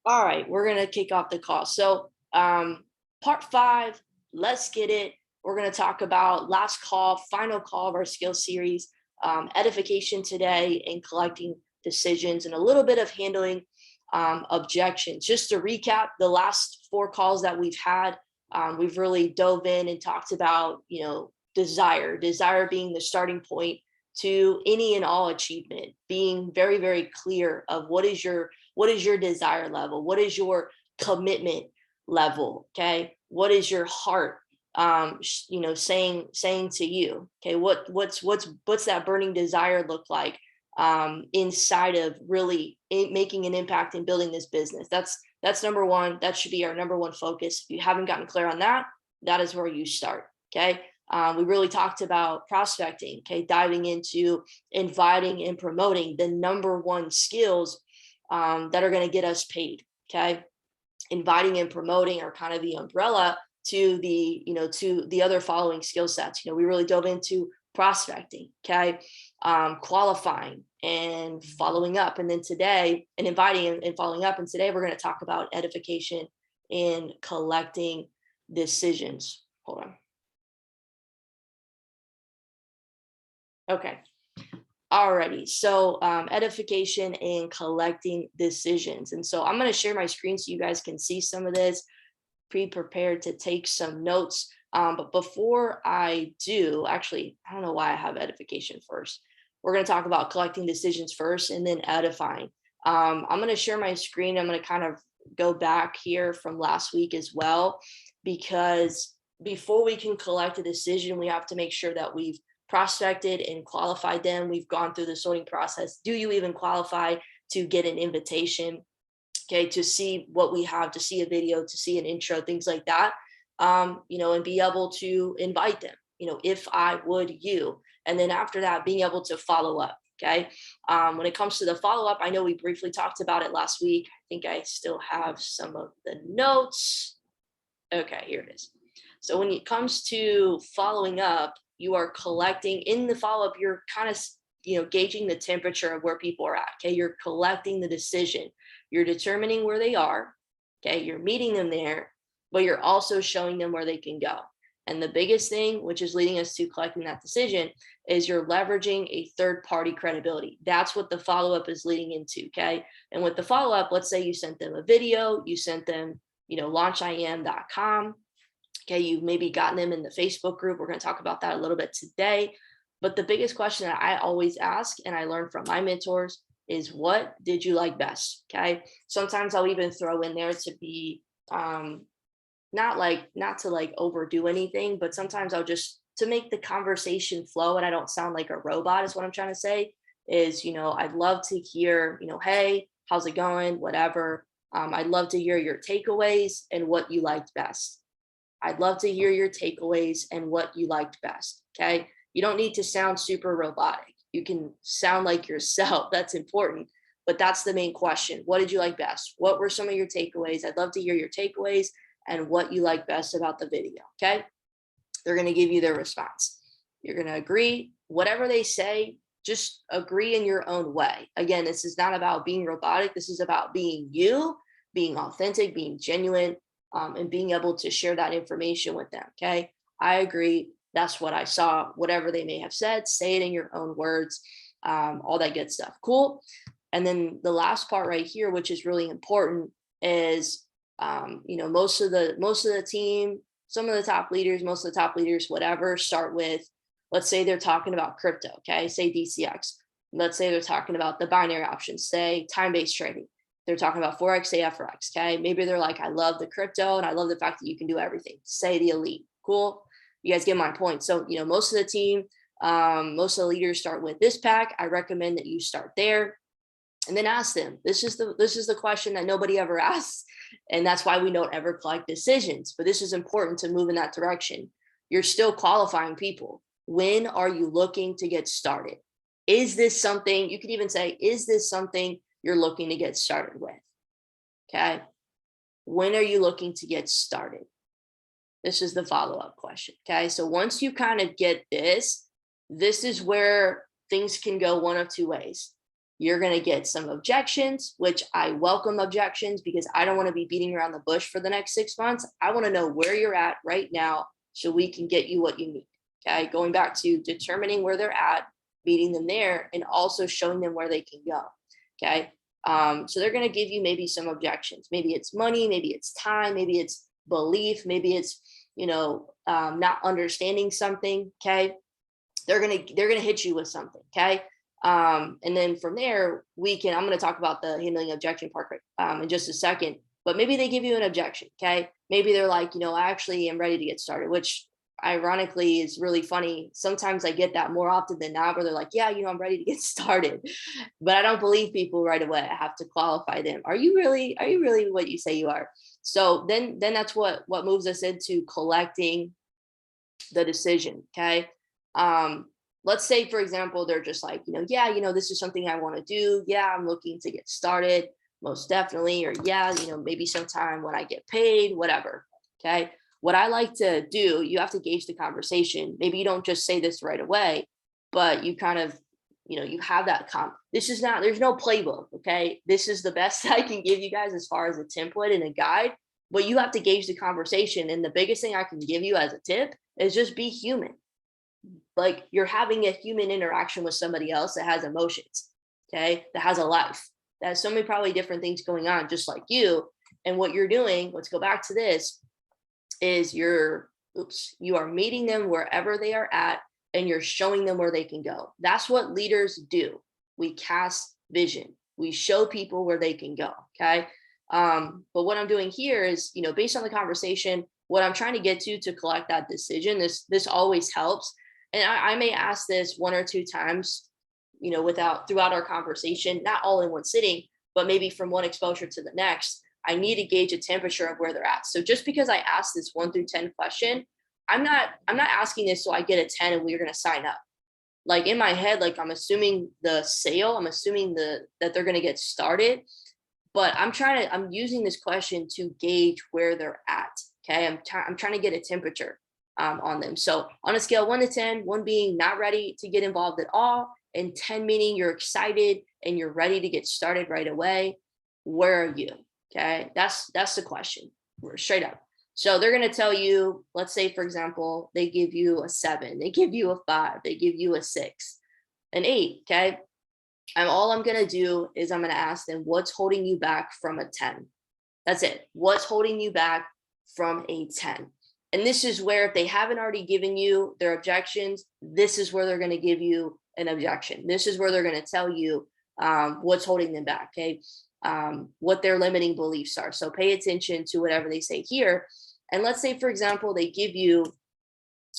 All right, we're gonna kick off the call. So, part 5, let's get it. We're gonna talk about last call, final call of our skill series, edification today, and collecting decisions, and a little bit of handling objections. Just to recap, the last 4 calls that we've had, we've really dove in and talked about, desire being the starting point to any and all achievement, being very, very clear of what is your desire level, what is your commitment level, okay, what is your heart saying to you, okay, what's that burning desire look like inside of really making an impact in building this business. That's number one. That should be our number one focus. If you haven't gotten clear on that, that is where you start. Okay. We really talked about prospecting, okay, diving into inviting and promoting the number one skills that are going to get us paid. Okay. Inviting and promoting are kind of the umbrella to the other following skill sets. We really dove into prospecting, okay, qualifying and following up. And then today, and inviting and following up. And today we're going to talk about edification and collecting decisions. Hold on. Okay. Alrighty, so edification and collecting decisions. And so I'm going to share my screen so you guys can see some of this, pre-prepared to take some notes. But before I do, actually, I don't know why I have edification first. We're going to talk about collecting decisions first and then edifying. I'm going to share my screen. I'm going to kind of go back here from last week as well, because before we can collect a decision, we have to make sure that we've prospected and qualified them. We've gone through the sorting process. Do you even qualify to get an invitation? Okay, to see what we have, to see a video, to see an intro, things like that, and be able to invite them, if I would you. And then after that, being able to follow up. Okay. When it comes to the follow up, I know we briefly talked about it last week. I think I still have some of the notes. Okay, here it is. So when it comes to following up, you are collecting in the follow-up, you're kind of, gauging the temperature of where people are at. Okay. You're collecting the decision. You're determining where they are. Okay. You're meeting them there, but you're also showing them where they can go. And the biggest thing, which is leading us to collecting that decision, is you're leveraging a third-party credibility. That's what the follow-up is leading into. Okay. And with the follow-up, let's say you sent them a video, you sent them, launchim.com. Okay, you've maybe gotten them in the Facebook group. We're going to talk about that a little bit today. But the biggest question that I always ask, and I learned from my mentors, is what did you like best? Okay, sometimes I'll even throw in there to be not to overdo anything, but sometimes I'll just to make the conversation flow and I don't sound like a robot is what I'm trying to say. Is I'd love to hear hey, how's it going? Whatever. I'd love to hear your takeaways and what you liked best. I'd love to hear your takeaways and what you liked best. Okay. You don't need to sound super robotic. You can sound like yourself. That's important. But that's the main question. What did you like best? What were some of your takeaways? I'd love to hear your takeaways and what you like best about the video. Okay. They're going to give you their response. You're going to agree. Whatever they say, just agree in your own way. Again, this is not about being robotic. This is about being you, being authentic, being genuine. And being able to share that information with them. Okay. I agree. That's what I saw. Whatever they may have said, say it in your own words, all that good stuff. Cool. And then the last part right here, which is really important, is, most of the team, some of the top leaders, most of the top leaders, whatever, start with, let's say they're talking about crypto. Okay. Say DCX. Let's say they're talking about the binary options, say time-based trading. They're talking about Forex, say FRX. Okay. Maybe they're like, I love the crypto and I love the fact that you can do everything. Say the elite. Cool. You guys get my point. So, most of the team, most of the leaders start with this pack. I recommend that you start there and then ask them. This is the question that nobody ever asks. And that's why we don't ever collect decisions. But this is important to move in that direction. You're still qualifying people. When are you looking to get started? Is this something, you could even say, is this something you're looking to get started with? Okay. When are you looking to get started? This is the follow-up question. Okay. So once you kind of get this is where things can go one of two ways. You're going to get some objections, which I welcome objections because I don't want to be beating around the bush for the next 6 months. I want to know where you're at right now so we can get you what you need. Okay. Going back to determining where they're at, meeting them there, and also showing them where they can go. Okay. So they're going to give you maybe some objections. Maybe it's money, maybe it's time, maybe it's belief, maybe it's, not understanding something. Okay. They're going to hit you with something. Okay. And then from there, I'm going to talk about the handling objection part in just a second, but maybe they give you an objection. Okay. Maybe they're like, I actually am ready to get started, which ironically is really funny. Sometimes I get that more often than not, where they're like, yeah, I'm ready to get started, but I don't believe people right away. I have to qualify them. Are you really what you say you are? So then that's what moves us into collecting the decision. Okay. Let's say, for example, they're just like, yeah, this is something I want to do. Yeah, I'm looking to get started, most definitely. Or yeah, maybe sometime when I get paid, whatever. Okay. What I like to do, you have to gauge the conversation. Maybe you don't just say this right away, but you kind of, you have that there's no playbook. Okay. This is the best I can give you guys as far as a template and a guide, but you have to gauge the conversation. And the biggest thing I can give you as a tip is just be human. Like you're having a human interaction with somebody else that has emotions, okay, that has a life, that has so many probably different things going on, just like you. And what you're doing, let's go back to this, is you are meeting them wherever they are at, and you're showing them where they can go. That's what leaders do. We cast vision. We show people where they can go. Okay. But what I'm doing here is, based on the conversation, what I'm trying to get to collect that decision, this always helps. And I may ask this 1 or 2 times, throughout our conversation, not all in one sitting, but maybe from one exposure to the next. I need to gauge a temperature of where they're at. So just because I ask this 1 through 10 question, I'm not asking this so I get a 10 and we're going to sign up. Like in my head, like I'm assuming the sale, I'm assuming that they're going to get started, but I'm using this question to gauge where they're at. Okay. I'm trying to get a temperature on them. So on a scale 1 to 10, 1 being not ready to get involved at all, and 10 meaning you're excited and you're ready to get started right away, where are you? Okay, that's the question. We're straight up. So they're going to tell you, let's say, for example, they give you a 7, they give you a 5, they give you a 6, an 8. Okay. All I'm going to do is I'm going to ask them, what's holding you back from a 10? That's it. What's holding you back from a 10? And this is where, if they haven't already given you their objections, this is where they're going to give you an objection. This is where they're going to tell you what's holding them back. Okay. What their limiting beliefs are. So pay attention to whatever they say here. And let's say, for example, they give you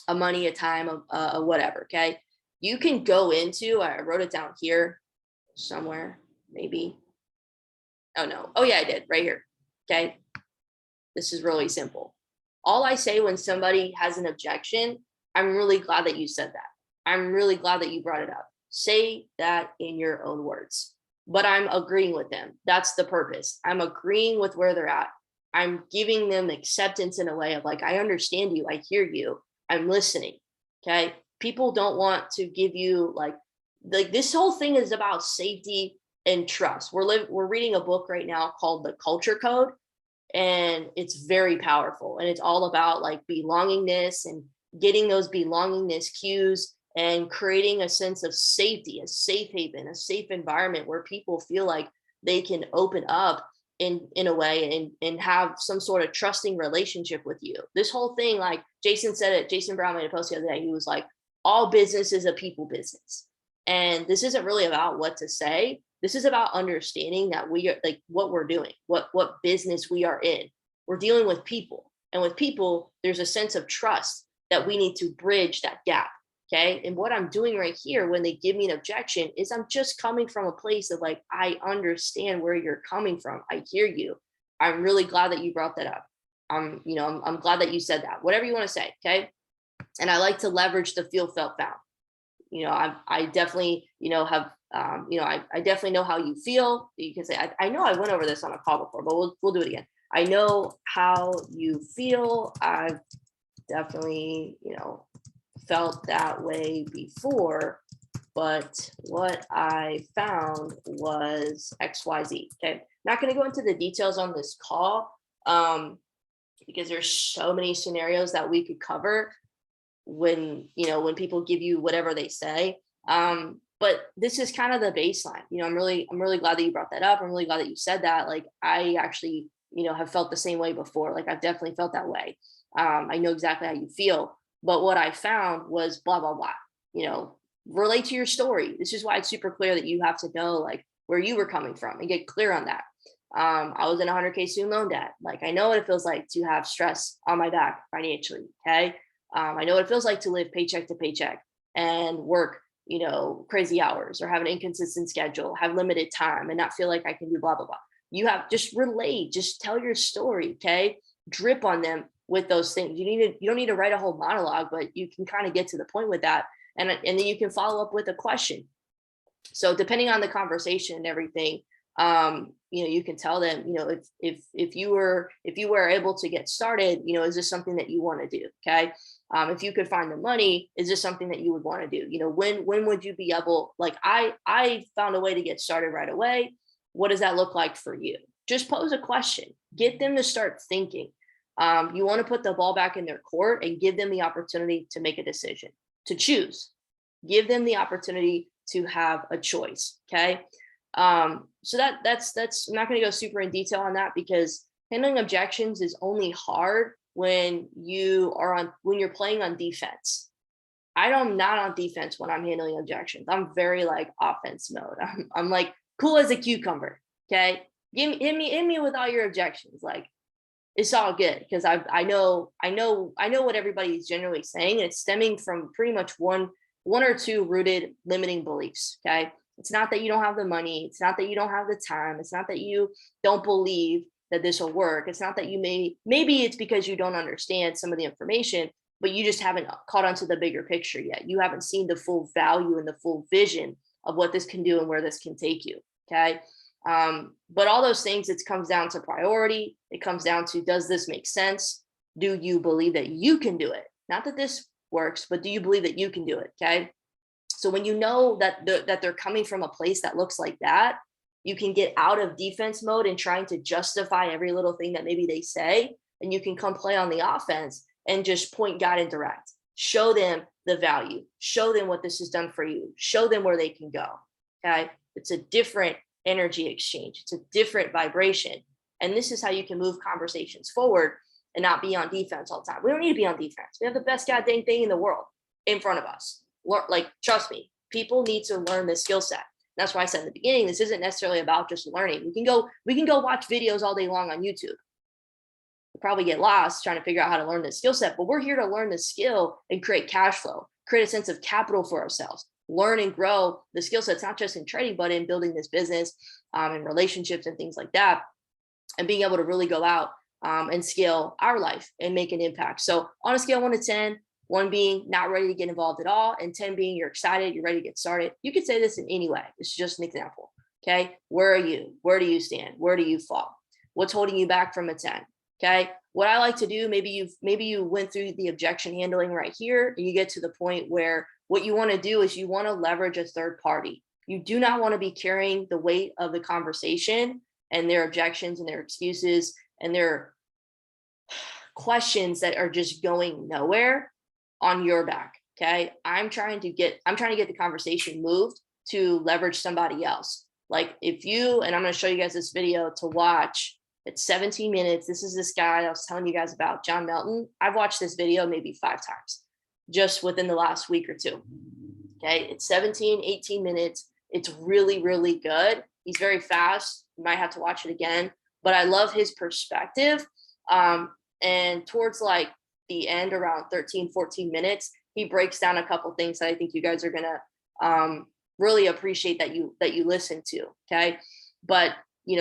a money, a time, a whatever. Okay. You can go into, I wrote it down here somewhere, maybe. Oh no. Oh yeah, I did right here. Okay. This is really simple. All I say when somebody has an objection, I'm really glad that you said that. I'm really glad that you brought it up. Say that in your own words. But I'm agreeing with them. That's the purpose. I'm agreeing with where they're at. I'm giving them acceptance in a way of like, I understand you. I hear you. I'm listening. Okay. People don't want to give you like this whole thing is about safety and trust. We're reading a book right now called The Culture Code, and it's very powerful. And it's all about like belongingness and getting those belongingness cues and creating a sense of safety, a safe haven, a safe environment where people feel like they can open up in a way and have some sort of trusting relationship with you. This whole thing, like Jason said it, Jason Brown made a post the other day. He was like, all business is a people business. And this isn't really about what to say. This is about understanding that we are like what we're doing, what business we are in. We're dealing with people, and with people, there's a sense of trust that we need to bridge that gap. Okay. And what I'm doing right here when they give me an objection is I'm just coming from a place of like, I understand where you're coming from. I hear you. I'm really glad that you brought that up. I'm glad that you said that, whatever you want to say. Okay. And I like to leverage the feel, felt, found. I definitely, have, I definitely know how you feel. You can say, I know I went over this on a call before, but we'll do it again. I know how you feel. I've definitely, felt that way before. but what I found was XYZ. Okay, not going to go into the details on this call because there's so many scenarios that we could cover when when people give you whatever they say. But this is kind of the baseline. I'm really glad that you brought that up. I'm really glad that you said that. Like, I actually have felt the same way before. Like, I've definitely felt that way. I know exactly how you feel. But what I found was blah blah blah. Relate to your story. This is why it's super clear that you have to know like where you were coming from and get clear on that. I was in a 100K student loan debt. Like, I know what it feels like to have stress on my back financially. Okay. I know what it feels like to live paycheck to paycheck and work, crazy hours or have an inconsistent schedule, have limited time and not feel like I can do blah, blah, blah. You have just relate, just tell your story. Okay. Drip on them with those things. You don't need to write a whole monologue, but you can kind of get to the point with that. And then you can follow up with a question. So depending on the conversation and everything, you can tell them, if you were able to get started, is this something that you want to do? Okay. If you could find the money, is this something that you would want to do? When would you be able, like, I found a way to get started right away. What does that look like for you? Just pose a question, get them to start thinking. You want to put the ball back in their court and give them the opportunity to make a decision, to choose, give them the opportunity to have a choice. Okay. So that's I'm not going to go super in detail on that because handling objections is only hard when you're playing on defense. I'm not on defense when I'm handling objections. I'm very like offense mode. I'm like cool as a cucumber. Okay. Hit me with all your objections. Like, it's all good because I know what everybody's generally saying. It's stemming from pretty much one or two rooted limiting beliefs. Okay. It's not that you don't have the money. It's not that you don't have the time. It's not that you don't believe that this will work. It's not that maybe it's because you don't understand some of the information, but you just haven't caught onto the bigger picture yet. You haven't seen the full value and the full vision of what this can do and where this can take you. Okay. But all those things, it comes down to priority. It comes down to, does this make sense? Do you believe that you can do it? Not that this works, but do you believe that you can do it? Okay. So when you know that they're coming from a place that looks like that, you can get out of defense mode and trying to justify every little thing that maybe they say, and you can come play on the offense and just point, guide, and direct. Show them the value. Show them what this has done for you. Show them where they can go. Okay, it's a different energy exchange. It's a different vibration, and this is how you can move conversations forward and not be on defense all the time. We don't need to be on defense. We have the best goddamn thing in the world in front of us. Like, trust me, people need to learn this skill set. That's why I said in the beginning, this isn't necessarily about just learning. We can go watch videos all day long on YouTube. We'll probably get lost trying to figure out how to learn this skill set, but we're here to learn the skill and create cash flow, create a sense of capital for ourselves, learn and grow the skill sets, not just in trading, but in building this business and relationships and things like that, and being able to really go out and scale our life and make an impact. So on a scale 1 to 10, 1 being not ready to get involved at all, and 10 being you're excited, you're ready to get started. You could say this in any way. This is just an example. Okay. Where are you? Where do you stand? Where do you fall? What's holding you back from a 10? Okay. What I like to do, maybe you went through the objection handling right here, and you get to the point where what you want to do is you want to leverage a third party. You do not want to be carrying the weight of the conversation and their objections and their excuses and their questions that are just going nowhere on your back. Okay. I'm trying to get the conversation moved to leverage somebody else. Like, if you, and I'm going to show you guys this video to watch. It's 17 minutes. This is this guy I was telling you guys about, John Melton. I've watched this video maybe 5 times just within the last week or 2. Okay. It's 17, 18 minutes. It's really, really good. He's very fast. You might have to watch it again, but I love his perspective. And towards like the end, around 13, 14 minutes, he breaks down a couple things that I think you guys are gonna really appreciate that you listen to. Okay. But he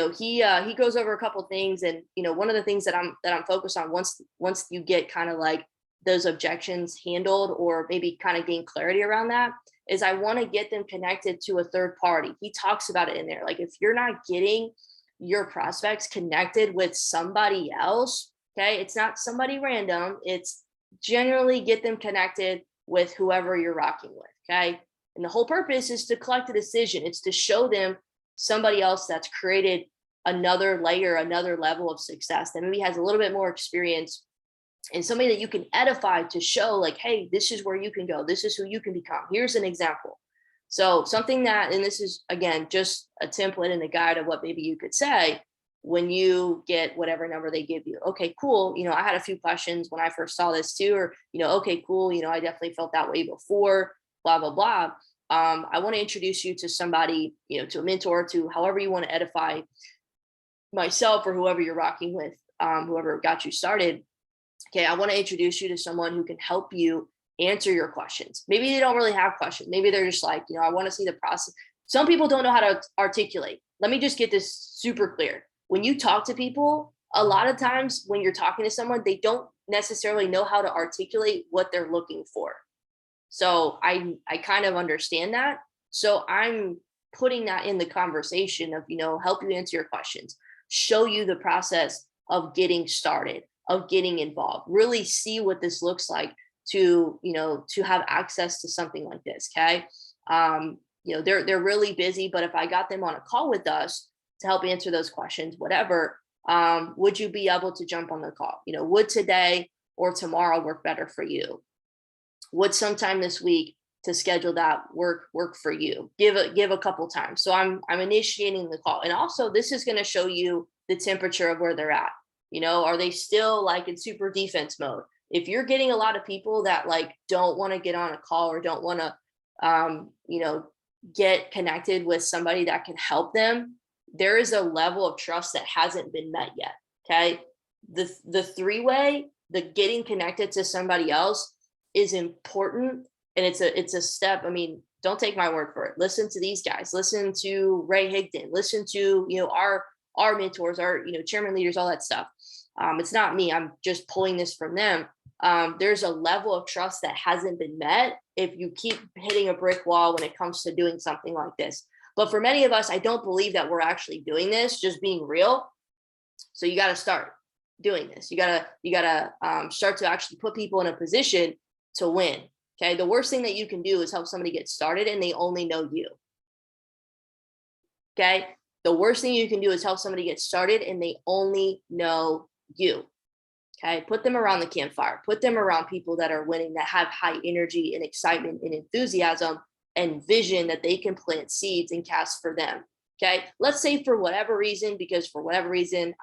goes over a couple things, and one of the things that I'm focused on once you get kind of like those objections handled, or maybe kind of gain clarity around that, is I want to get them connected to a third party. He talks about it in there. Like, if you're not getting your prospects connected with somebody else, okay, it's not somebody random, it's generally get them connected with whoever you're rocking with. Okay. And the whole purpose is to collect a decision. It's to show them somebody else that's created another layer, another level of success that maybe has a little bit more experience, and somebody that you can edify to show like, hey, this is where you can go. This is who you can become. Here's an example. So something that, and this is again, just a template and a guide of what maybe you could say when you get whatever number they give you. Okay, cool. I had a few questions when I first saw this too, or, okay, cool. I definitely felt that way before, blah, blah, blah. I want to introduce you to somebody, to a mentor, to however you want to edify myself or whoever you're rocking with, whoever got you started. Okay, I want to introduce you to someone who can help you answer your questions. Maybe they don't really have questions. Maybe they're just like, I want to see the process. Some people don't know how to articulate. Let me just get this super clear. When you talk to people, a lot of times when you're talking to someone, they don't necessarily know how to articulate what they're looking for. So I kind of understand that. So I'm putting that in the conversation of, help you answer your questions, show you the process of getting started, of getting involved, really see what this looks like to have access to something like this. Okay. They're really busy, but if I got them on a call with us to help answer those questions, whatever, would you be able to jump on the call? Would today or tomorrow work better for you? Would sometime this week to schedule that work for you? Give a couple times. So I'm initiating the call. And also this is going to show you the temperature of where they're at. Are they still like in super defense mode? If you're getting a lot of people that like don't want to get on a call or don't want to get connected with somebody that can help them, there is a level of trust that hasn't been met yet. Okay. The three-way, the getting connected to somebody else is important. And it's a step. I mean, don't take my word for it. Listen to these guys, listen to Ray Higdon, listen to, our mentors, our, chairman leaders, all that stuff. It's not me. I'm just pulling this from them. There's a level of trust that hasn't been met if you keep hitting a brick wall when it comes to doing something like this. But for many of us, I don't believe that we're actually doing this, just being real. So you got to start doing this. You gotta start to actually put people in a position to win. Okay. The worst thing that you can do is help somebody get started and they only know you. Okay. The worst thing you can do is help somebody get started and they only know you. Okay. Put them around the campfire, put them around people that are winning, that have high energy and excitement and enthusiasm and vision that they can plant seeds and cast for them. Okay. Let's say for whatever reason,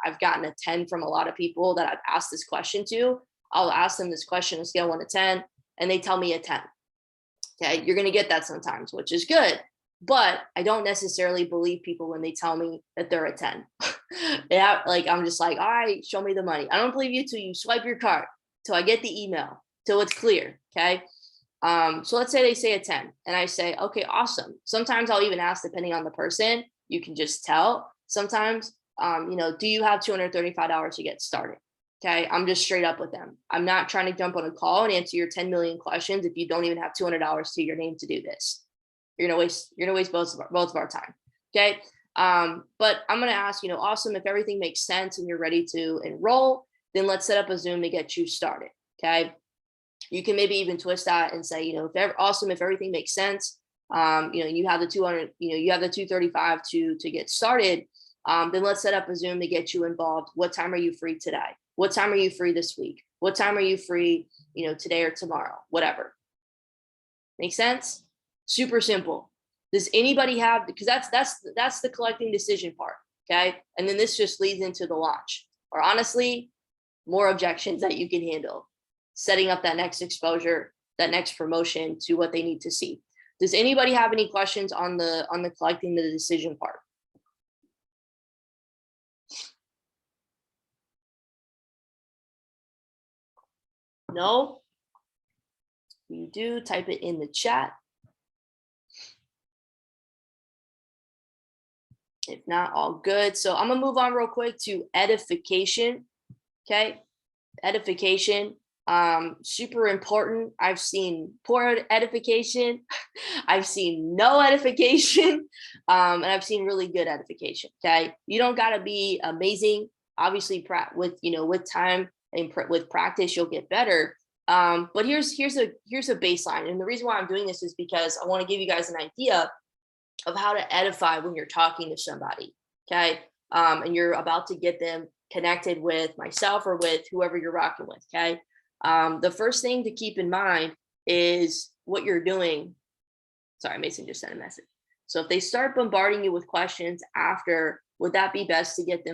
I've gotten a 10 from a lot of people that I've asked this question to. I'll ask them this question on a scale 1 to 10 and they tell me a 10. Okay. You're going to get that sometimes, which is good. But I don't necessarily believe people when they tell me that they're a 10. Yeah, like I'm just like, all right, show me the money. I don't believe you till you swipe your card, till I get the email, till it's clear. Okay. So let's say they say a 10 and I say, okay, awesome. Sometimes I'll even ask, depending on the person, you can just tell. Sometimes, do you have $235 to get started? Okay. I'm just straight up with them. I'm not trying to jump on a call and answer your 10 million questions if you don't even have $200 to your name to do this. You're gonna waste both of our time. Okay. But I'm gonna ask, awesome, if everything makes sense and you're ready to enroll, then let's set up a Zoom to get you started. Okay. You can maybe even twist that and say, if everything makes sense, you have the 200, you have the 235 to get started. Then let's set up a Zoom to get you involved. What time are you free today? What time are you free this week? What time are you free, today or tomorrow? Whatever. Make sense? Super simple. Does anybody have, because that's the collecting decision part. Okay. And then this just leads into the launch, or honestly, more objections that you can handle, setting up that next exposure, that next promotion to what they need to see. Does anybody have any questions on the collecting the decision part? No? If you do, type it in the chat. If not, all good. So I'm gonna move on real quick to edification. Okay, edification, super important. I've seen poor edification, I've seen no edification, and I've seen really good edification. Okay, you don't gotta be amazing. Obviously, with time and with practice, you'll get better. But here's a baseline. And the reason why I'm doing this is because I want to give you guys an idea of how to edify when you're talking to somebody. Okay. And you're about to get them connected with myself or with whoever you're rocking with. Okay. The first thing to keep in mind is what you're doing. Sorry, Mason just sent a message. So if they start bombarding you with questions after, would that be best to get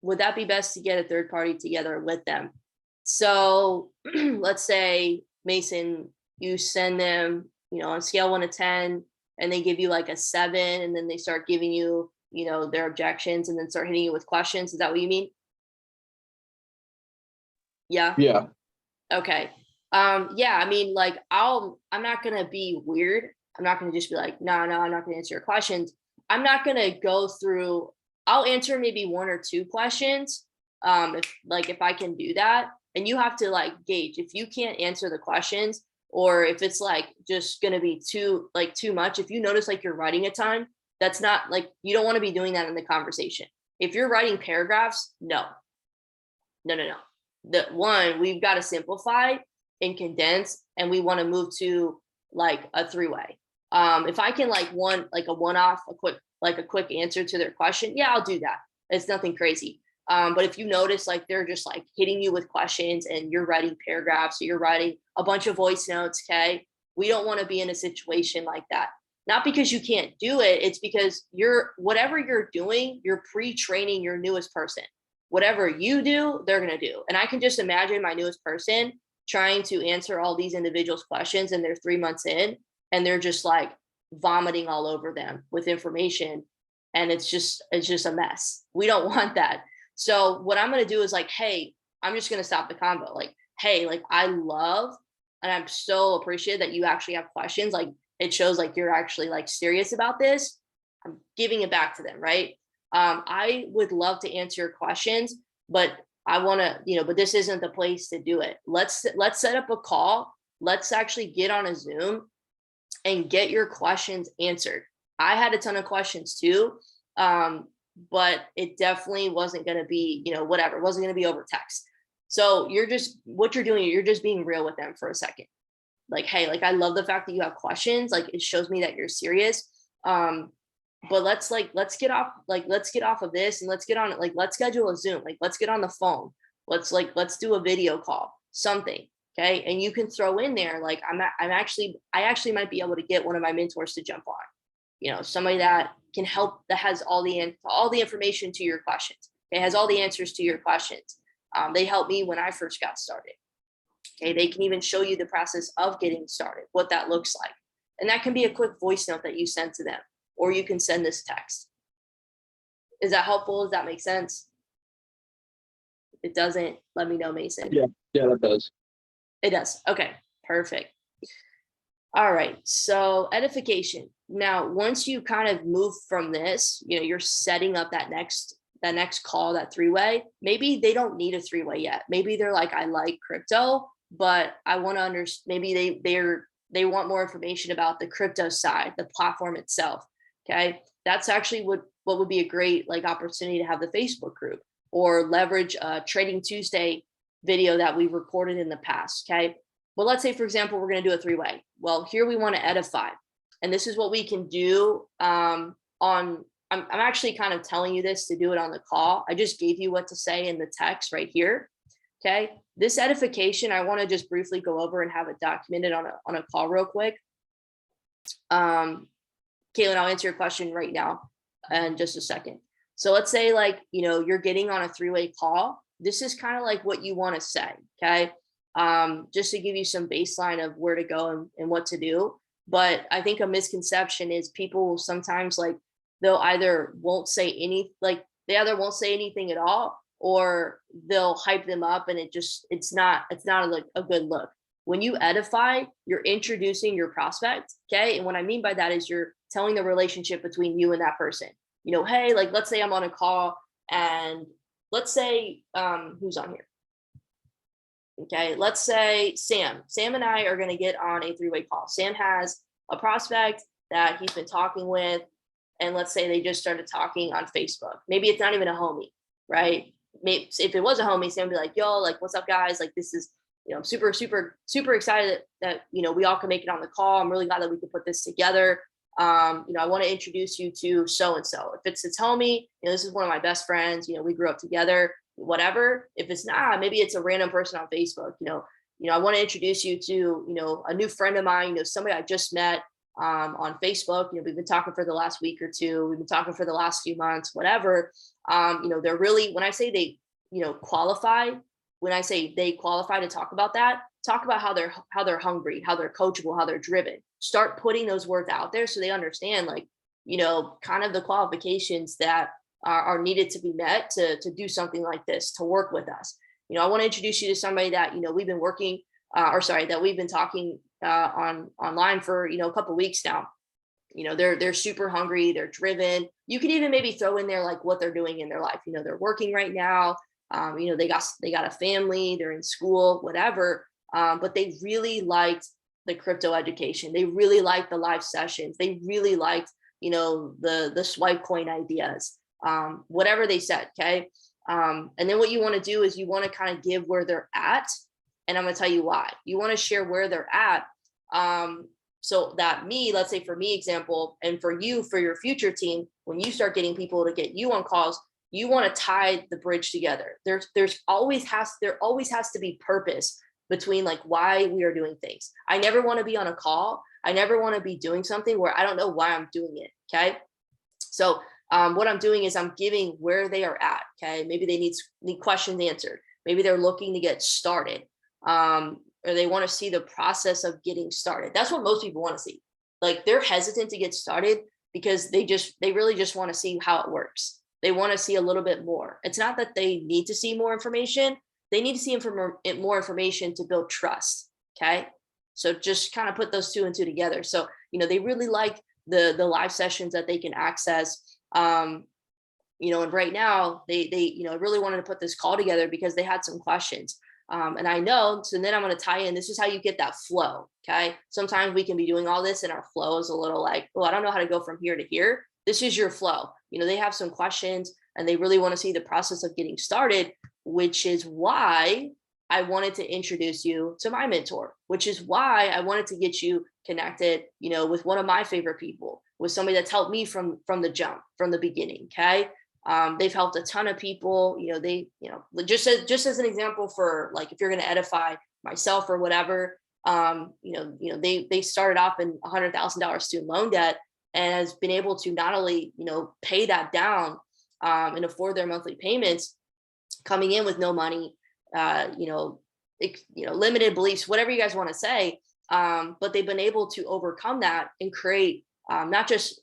a third party together with them? So let's say, Mason, you send them, on scale 1 to 10, and they give you like a 7, and then they start giving you, their objections, and then start hitting you with questions. Is that what you mean? Yeah. Yeah. Okay. Yeah, I mean, like, I'm not gonna be weird. I'm not gonna just be like, no, I'm not gonna answer your questions. I'm not gonna go through, I'll answer maybe 1 or 2 questions. If I can do that. And you have to like gauge if you can't answer the questions, or if it's like just gonna be too much. If you notice like you're writing a ton, that's not like, you don't want to be doing that in the conversation. If you're writing paragraphs, no. The one, we've got to simplify and condense, and we want to move to like a 3-way. If I can like a one-off, a quick answer to their question, yeah, I'll do that. It's nothing crazy. But if you notice like they're just like hitting you with questions and you're writing paragraphs, or you're writing a bunch of voice notes, okay, we don't want to be in a situation like that. Not because you can't do it, it's because whatever you're doing, you're pre-training your newest person. Whatever you do, they're going to do. And I can just imagine my newest person trying to answer all these individuals' questions, and they're 3 months in, and they're just like vomiting all over them with information. And it's just a mess. We don't want that. So what I'm going to do is like, hey, I'm just going to stop the convo. Like, hey, like, I love, and I'm so appreciative that you actually have questions. Like, it shows like you're actually like serious about this. I'm giving it back to them, right? I would love to answer your questions, but I want to, but this isn't the place to do it. Let's set up a call. Let's actually get on a Zoom and get your questions answered. I had a ton of questions too. But it definitely wasn't going to be, whatever, it wasn't going to be over text. So what you're doing, you're just being real with them for a second. Like, hey, like, I love the fact that you have questions. Like, it shows me that you're serious. But let's get off of this, and let's get on it. Like, let's schedule a Zoom. Like, let's get on the phone. Let's do a video call, something. Okay. And you can throw in there, like, I actually might be able to get one of my mentors to jump on, somebody that can help, that has all the information to your questions. It has all the answers to your questions. They helped me when I first got started. Okay. They can even show you the process of getting started, what that looks like. And that can be a quick voice note that you send to them, or you can send this text. Is that helpful? Does that make sense? If it doesn't, let me know, Mason. Yeah, that does. It does. Okay, perfect. All right, so edification. Now, once you kind of move from this, you're setting up that next call, that 3-way. Maybe they don't need a 3-way yet. Maybe they're like, I like crypto, but I want to understand. Maybe they want more information about the crypto side, the platform itself. Okay, that's actually what would be a great like opportunity to have the Facebook group, or leverage a Trading Tuesday video that we've recorded in the past. Okay. Well, let's say, for example, we're going to do a 3-way. Well, here we want to edify. And this is what we can do I'm actually kind of telling you this to do it on the call. I just gave you what to say in the text right here. Okay. This edification, I want to just briefly go over and have it documented on a call real quick. Caitlin, I'll answer your question right now in just a second. So let's say like, you're getting on a 3-way call. This is kind of like what you want to say. Okay. Just to give you some baseline of where to go and what to do. But I think a misconception is people will sometimes like, they'll either won't say anything at all, or they'll hype them up, and it's not like a good look. When you edify, you're introducing your prospect. Okay. And what I mean by that is you're telling the relationship between you and that person. Hey, like, let's say I'm on a call, and let's say, who's on here? Okay, let's say Sam and I are going to get on a 3-way call. Sam has a prospect that he's been talking with, and let's say they just started talking on Facebook. Maybe it's not even a homie, right? Maybe if it was a homie, Sam would be like, yo, like, what's up, guys? Like, this is I'm super excited that we all can make it on the call. I'm really glad that we could put this together. I want to introduce you to so and so. If it's a homie, this is one of my best friends. We grew up together. Whatever. If it's not, maybe it's a random person on Facebook. I want to introduce you to a new friend of mine. Somebody I just met on Facebook. We've been talking for the last week or two. We've been talking for the last few months. Whatever. They're really, when I say they qualify, when I say they qualify to talk about that, talk about how they're hungry, how they're coachable, how they're driven. Start putting those words out there so they understand, kind of the qualifications that are needed to be met to do something like this, to work with us. I want to introduce you to somebody that we've been working, that we've been talking online for a couple of weeks now. They're super hungry, they're driven. You could even maybe throw in there what they're doing in their life. They're working right now. They got a family, they're in school, whatever. But they really liked the crypto education. They really liked the live sessions. They really liked, the swipe coin ideas, whatever they said. Okay. And then what you want to do is you want to kind of give where they're at. And I'm going to tell you why. You want to share where they're at. So that let's say for me example, and for you, for your future team, when you start getting people to get you on calls, you want to tie the bridge together. There always has to be purpose between why we are doing things. I never want to be on a call. I never want to be doing something where I don't know why I'm doing it. Okay. So what I'm doing is I'm giving where they are at. Okay. Maybe they need questions answered. Maybe they're looking to get started. Or they want to see the process of getting started. That's what most people want to see. They're hesitant to get started because they really just want to see how it works. They want to see a little bit more. It's not that they need to see more information. They need to see more information to build trust. Okay. So just kind of put those two and two together. So, they really like the live sessions that they can access. And right now they really wanted to put this call together because they had some questions. And I know, so then I'm going to tie in, this is how you get that flow. Okay. Sometimes we can be doing all this and our flow is a little I don't know how to go from here to here. This is your flow. They have some questions and they really want to see the process of getting started, which is why I wanted to introduce you to my mentor, which is why I wanted to get you connected, with one of my favorite people, with somebody that's helped me from the jump, from the beginning. Okay. They've helped a ton of people, just as an example for if you're going to edify myself or whatever, they started off in $100,000 student loan debt and has been able to not only, pay that down and afford their monthly payments, coming in with no money, limited beliefs, whatever you guys want to say. But they've been able to overcome that and create not just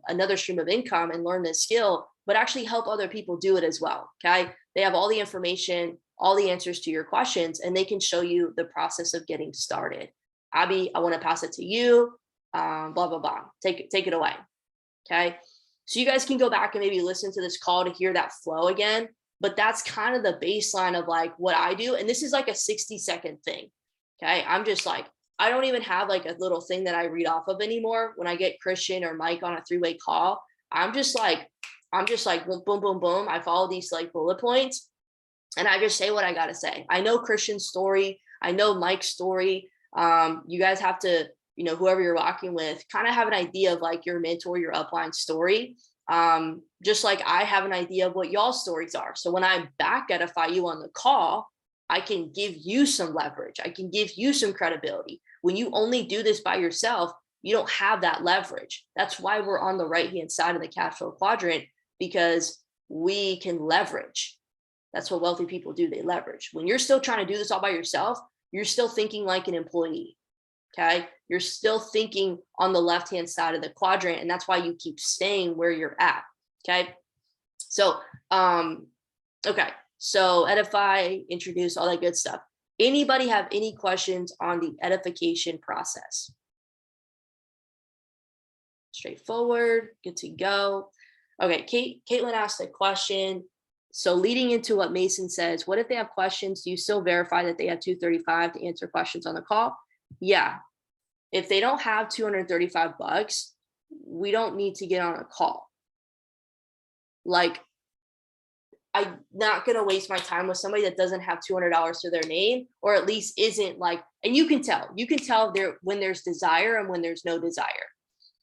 another stream of income and learn this skill, but actually help other people do it as well. Okay. They have all the information, all the answers to your questions, and they can show you the process of getting started. Abby, I want to pass it to you. Blah, blah, blah. Take it away. Okay. So you guys can go back and maybe listen to this call to hear that flow again, but that's kind of the baseline of what I do. And this is a 60-second thing. Okay. I'm just I don't even have a little thing that I read off of anymore. When I get Christian or Mike on a 3-way call, I'm just boom, boom, boom, boom. I follow these bullet points and I just say what I got to say. I know Christian's story. I know Mike's story. You guys have to, whoever you're walking with, kind of have an idea of your mentor, your upline story. Just like I have an idea of what y'all's stories are. So when I back edify you on the call, I can give you some leverage. I can give you some credibility. When you only do this by yourself, you don't have that leverage. That's why we're on the right-hand side of the cash flow quadrant, because we can leverage. That's what wealthy people do. They leverage. When you're still trying to do this all by yourself, you're still thinking like an employee. Okay. You're still thinking on the left-hand side of the quadrant. And that's why you keep staying where you're at. Okay. So, okay. So edify, introduce, all that good stuff. Anybody have any questions on the edification process? Straightforward, good to go. Okay, Caitlin asked a question. So leading into what Mason says, what if they have questions? Do you still verify that they have 235 to answer questions on the call? Yeah. If they don't have $235, we don't need to get on a call. I'm not going to waste my time with somebody that doesn't have $200 to their name, or at least isn't like, and you can tell there when there's desire and when there's no desire.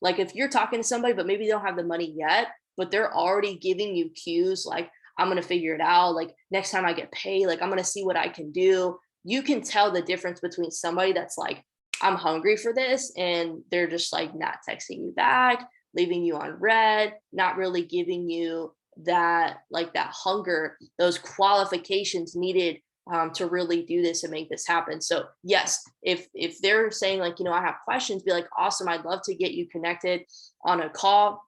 Like if you're talking to somebody, but maybe they don't have the money yet, but they're already giving you cues like, I'm going to figure it out. Like next time I get paid, like I'm going to see what I can do. You can tell the difference between somebody that's like, I'm hungry for this, and they're just like not texting you back, leaving you on red, not really giving you that like that hunger, those qualifications needed to really do this and make this happen. So yes, if they're saying like, I have questions, be like, awesome, I'd love to get you connected on a call.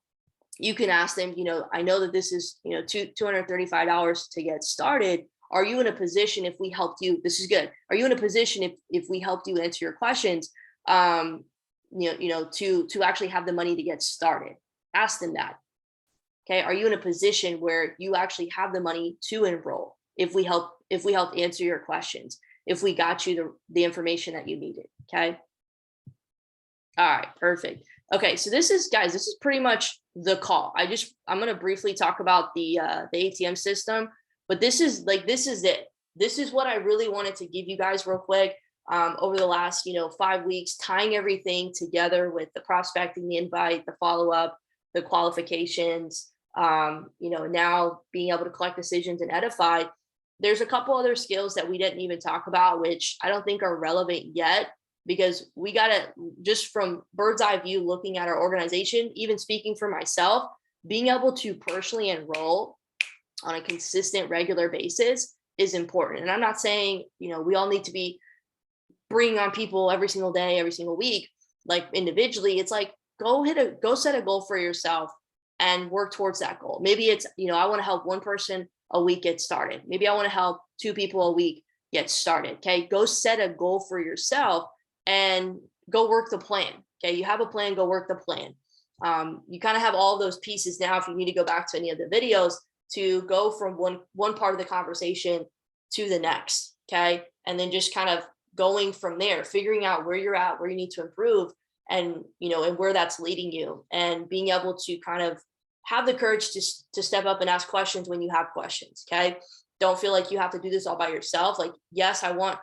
You can ask them, I know that this is, $235 to get started. Are you in a position, if we helped you, this is good. Are you in a position if we helped you answer your questions, to actually have the money to get started? Ask them that. Okay. Are you in a position where you actually have the money to enroll if we help answer your questions, if we got you the information that you needed? Okay. All right, perfect. Okay, so this is pretty much the call. I'm going to briefly talk about the ATM system, but this is it. This is what I really wanted to give you guys real quick over the last 5 weeks, tying everything together with the prospecting, the invite, the follow up, the qualifications. Now being able to collect decisions and edify. There's a couple other skills that we didn't even talk about, which I don't think are relevant yet, because we got to, just from bird's eye view, looking at our organization, even speaking for myself, being able to personally enroll on a consistent, regular basis is important. And I'm not saying, we all need to be bringing on people every single day, every single week, like individually. It's like, go set a goal for yourself and work towards that goal. Maybe it's, I want to help one person a week get started. Maybe I want to help 2 people a week get started. Okay. Go set a goal for yourself and go work the plan. Okay. You have a plan, go work the plan. You kind of have all those pieces now. If you need to go back to any of the videos, to go from one part of the conversation to the next. Okay. And then just kind of going from there, figuring out where you're at, where you need to improve, and, and where that's leading you, and being able to kind of have the courage to step up and ask questions when you have questions. Okay. Don't feel like you have to do this all by yourself. Like, yes, I want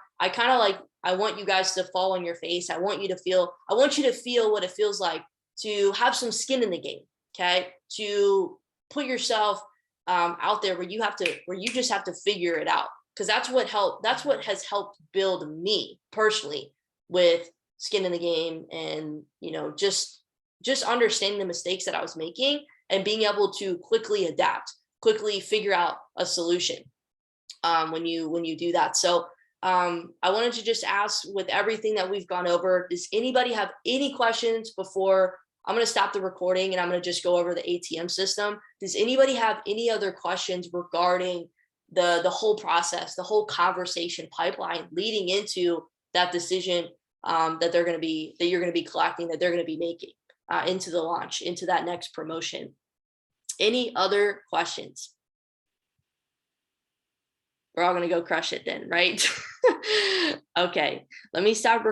you guys to fall on your face. I want you to feel what it feels like to have some skin in the game. Okay. To put yourself out there where you just have to figure it out. Cause that's what has helped build me personally with skin in the game, and, just understanding the mistakes that I was making and being able to quickly adapt, quickly figure out a solution when you do that. So I wanted to just ask, with everything that we've gone over, does anybody have any questions before I'm going to stop the recording and I'm going to just go over the ATM system? Does anybody have any other questions regarding the whole process, the whole conversation pipeline leading into that decision that you're going to be collecting, that they're going to be making into the launch, into that next promotion? Any other questions? We're all going to go crush it then, right? Okay, let me stop